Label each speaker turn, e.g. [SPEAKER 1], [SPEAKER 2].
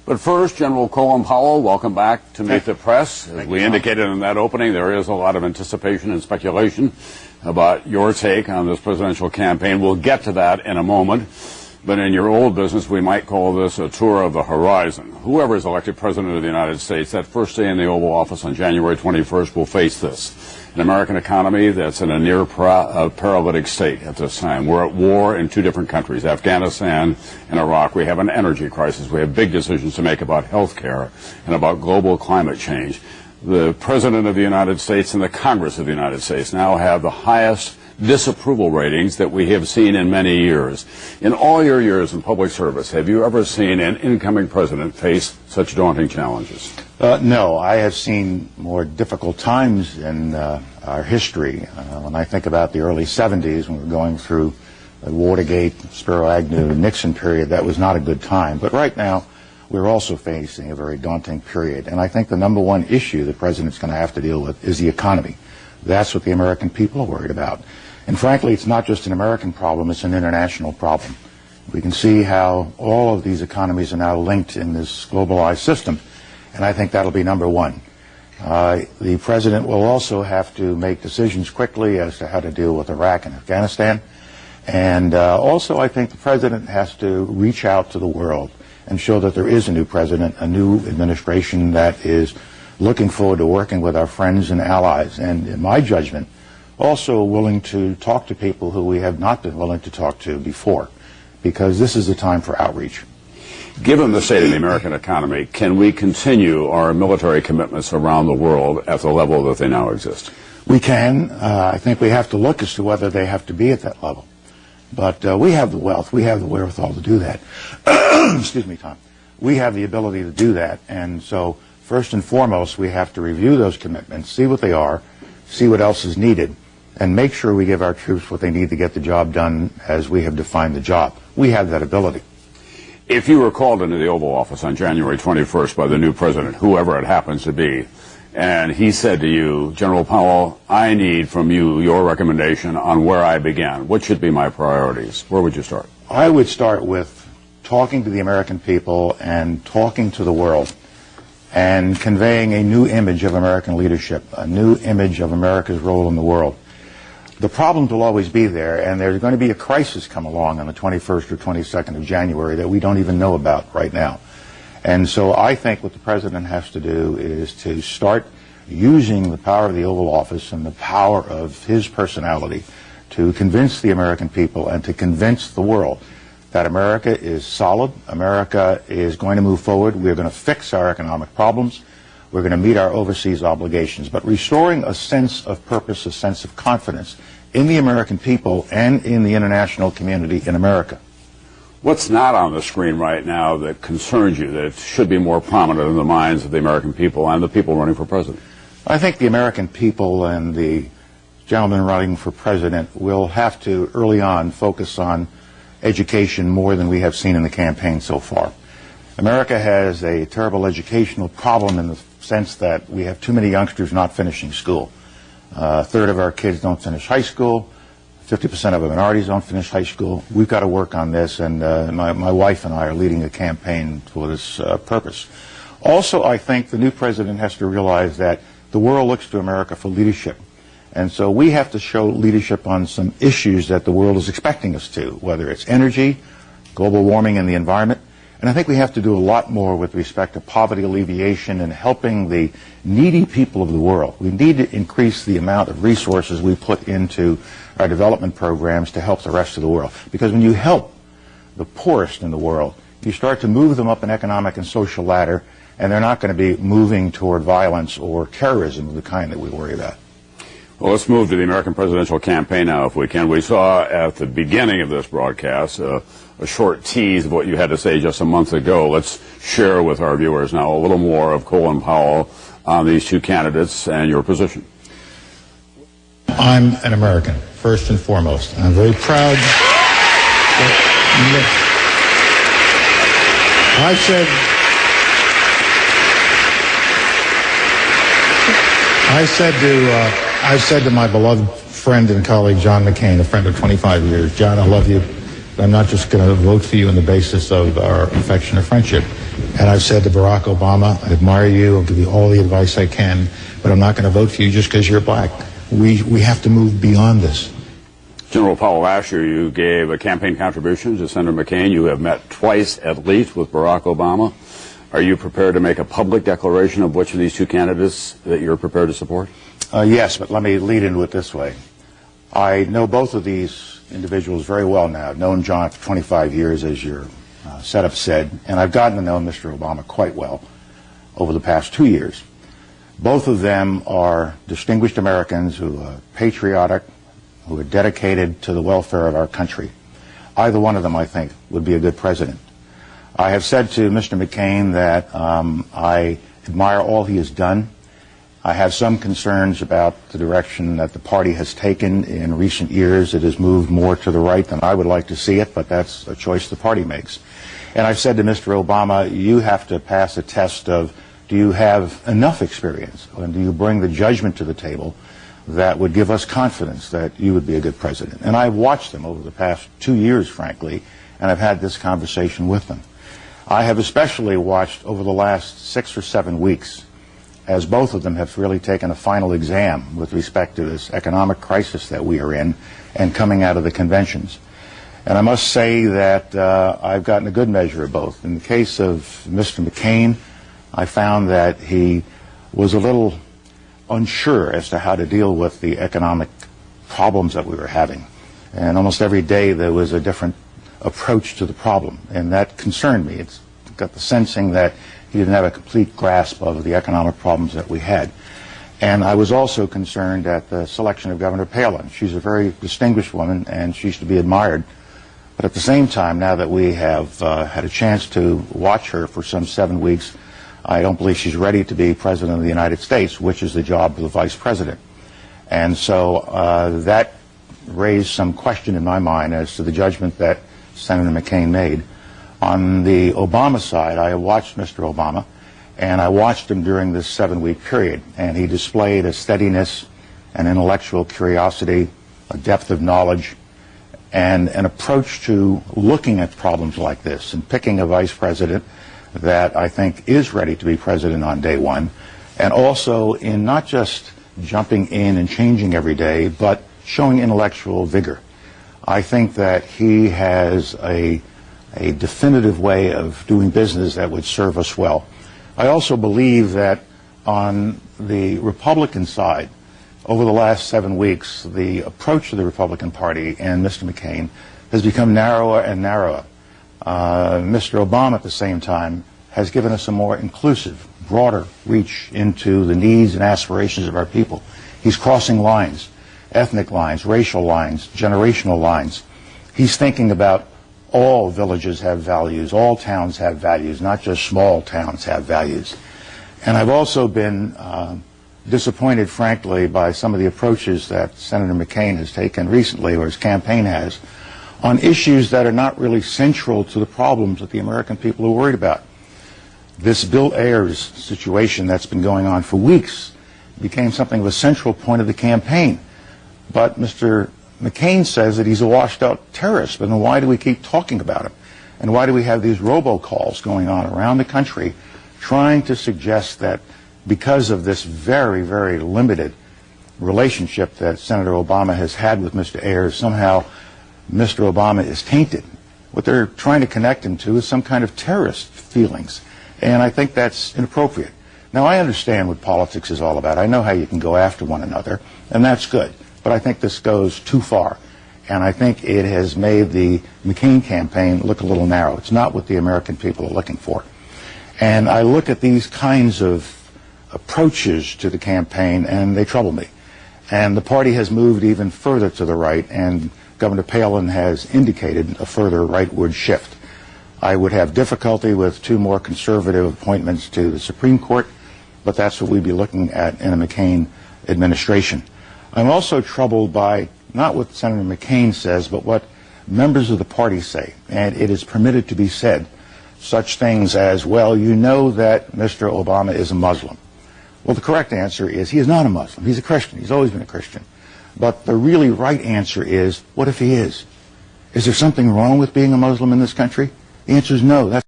[SPEAKER 1] But first, General Colin Powell, welcome back to Meet the Press. As we indicated in that opening, there is a lot of anticipation and speculation about your take on this presidential campaign. We'll get to that in a moment. But in your old business, we might call this a tour of the horizon. Whoever is elected president of the United States, that first day in the Oval Office on January 21st will face this. An American economy that's in a near paralytic state at this time. We're at war in two different countries, Afghanistan and Iraq. We have an energy crisis. We have big decisions to make about health care and about global climate change. The President of the United States and the Congress of the United States now have the highest disapproval ratings that we have seen in many years. In all your years in public service, have you ever seen an incoming president face such daunting challenges?
[SPEAKER 2] No, I have seen more difficult times in our history. When I think about the early 70s, when we were going through the Watergate, Spiro Agnew, Nixon period, that was not a good time. But right now, we're also facing a very daunting period. And I think the number one issue the president's going to have to deal with is the economy. That's what the American people are worried about. And frankly, it's not just an American problem, it's an international problem. We can see how all of these economies are now linked in this globalized system, and I think that'll be number one. The president will also have to make decisions quickly as to how to deal with Iraq and Afghanistan. And also, I think the president has to reach out to the world and show that there is a new president, a new administration that is looking forward to working with our friends and allies, and in my judgment, also willing to talk to people who we have not been willing to talk to before, because this is a time for outreach.
[SPEAKER 1] Given the state of the American economy, can we continue our military commitments around the world at the level that they now exist?
[SPEAKER 2] We can. I think we have to look as to whether they have to be at that level. But we have the wealth, we have the wherewithal to do that. Excuse me, Tom. We have the ability to do that, and so first and foremost, we have to review those commitments, see what they are, see what else is needed, and make sure we give our troops what they need to get the job done as we have defined the job. We have that ability.
[SPEAKER 1] If you were called into the Oval Office on January 21st by the new president, whoever it happens to be, and he said to you, General Powell, I need from you your recommendation on where I begin. What should be my priorities? Where would you start?
[SPEAKER 2] I would start with talking to the American people and talking to the world and conveying a new image of American leadership, a new image of America's role in the world. The problems will always be there, and there's going to be a crisis come along on the 21st or 22nd of January that we don't even know about right now. And so I think what the president has to do is to start using the power of the Oval Office and the power of his personality to convince the American people and to convince the world that America is solid, America is going to move forward, we're going to fix our economic problems, we're going to meet our overseas obligations. But restoring a sense of purpose, a sense of confidence in the American people and in the international community in America.
[SPEAKER 1] What's not on the screen right now that concerns you, that should be more prominent in the minds of the American people and the people running for president?
[SPEAKER 2] I think the American people and the gentleman running for president will have to early on focus on education more than we have seen in the campaign so far. America has a terrible educational problem in the sense that we have too many youngsters not finishing school. A third of our kids don't finish high school. 50% of minorities don't finish high school. We've got to work on this, and my wife and I are leading a campaign for this purpose. Also, I think the new president has to realize that the world looks to America for leadership. And so we have to show leadership on some issues that the world is expecting us to, whether it's energy, global warming, and the environment. And I think we have to do a lot more with respect to poverty alleviation and helping the needy people of the world. We need to increase the amount of resources we put into our development programs to help the rest of the world. Because when you help the poorest in the world, you start to move them up an economic and social ladder, and they're not going to be moving toward violence or terrorism of the kind that we worry about.
[SPEAKER 1] Well, let's move to the American presidential campaign now, if we can. We saw at the beginning of this broadcast a short tease of what you had to say just a month ago. Let's share with our viewers now a little more of Colin Powell on these two candidates and your position.
[SPEAKER 3] I'm an American, first and foremost. I'm very proud. I said to my beloved friend and colleague John McCain, a friend of 25 years, John, I love you, but I'm not just going to vote for you on the basis of our affection or friendship. And I've said to Barack Obama, I admire you, I'll give you all the advice I can, but I'm not going to vote for you just because you're black. We have to move beyond this.
[SPEAKER 1] General Powell, last year you gave a campaign contribution to Senator McCain. You have met twice at least with Barack Obama. Are you prepared to make a public declaration of which of these two candidates that you're prepared to support?
[SPEAKER 2] Yes, but let me lead into it this way. I know both of these individuals very well now. I've known John for 25 years, as your setup said, and I've gotten to know Mr. Obama quite well over the past 2 years. Both of them are distinguished Americans who are patriotic, who are dedicated to the welfare of our country. Either one of them, I think, would be a good president. I have said to Mr. McCain that I admire all he has done. I have some concerns about the direction that the party has taken in recent years. It has moved more to the right than I would like to see it, but that's a choice the party makes. And I've said to Mr. Obama, you have to pass a test of, do you have enough experience, and do you bring the judgment to the table that would give us confidence that you would be a good president? And I've watched them over the past 2 years, frankly, and I've had this conversation with them. I have especially watched over the last 6 or 7 weeks as both of them have really taken a final exam with respect to this economic crisis that we are in and coming out of the conventions. And I must say that I've gotten a good measure of both. In the case of Mr. McCain, I found that he was a little unsure as to how to deal with the economic problems that we were having. And almost every day there was a different approach to the problem, and that concerned me. It's got the sensing that he didn't have a complete grasp of the economic problems that we had. And I was also concerned at the selection of Governor Palin. She's a very distinguished woman, and she's to be admired. But at the same time, now that we have had a chance to watch her for some 7 weeks, I don't believe she's ready to be President of the United States, which is the job of the Vice President. And so that raised some question in my mind as to the judgment that Senator McCain made. On the Obama side, I watched Mr. Obama, and I watched him during this 7-week period, and he displayed a steadiness, an intellectual curiosity, a depth of knowledge, and an approach to looking at problems like this and picking a vice president that I think is ready to be president on day one, and also in not just jumping in and changing every day, but showing intellectual vigor. I think that he has a definitive way of doing business that would serve us well. I also believe that on the Republican side, over the last 7 weeks, the approach to the Republican Party and Mr. McCain has become narrower and narrower. Mr. Obama, at the same time, has given us a more inclusive, broader reach into the needs and aspirations of our people. He's crossing lines, ethnic lines, racial lines, generational lines. He's thinking about all villages have values, all towns have values, not just small towns have values. And I've also been disappointed, frankly, by some of the approaches that Senator McCain has taken recently, or his campaign has, on issues that are not really central to the problems that the American people are worried about. This Bill Ayers situation that's been going on for weeks became something of a central point of the campaign. But Mr. McCain says that he's a washed-out terrorist, but then why do we keep talking about him? And why do we have these robocalls going on around the country trying to suggest that because of this very, very limited relationship that Senator Obama has had with Mr. Ayers, somehow Mr. Obama is tainted? What they're trying to connect him to is some kind of terrorist feelings, and I think that's inappropriate. Now, I understand what politics is all about. I know how you can go after one another, and that's good. But I think this goes too far, and I think it has made the McCain campaign look a little narrow. It's not what the American people are looking for. And I look at these kinds of approaches to the campaign, and they trouble me. And the party has moved even further to the right, and Governor Palin has indicated a further rightward shift. I would have difficulty with 2 more conservative appointments to the Supreme Court, but that's what we'd be looking at in a McCain administration. I'm also troubled by not what Senator McCain says, but what members of the party say. And it is permitted to be said such things as, well, you know that Mr. Obama is a Muslim. Well, the correct answer is he is not a Muslim. He's a Christian. He's always been a Christian. But the really right answer is, what if he is? Is there something wrong with being a Muslim in this country? The answer is no. That's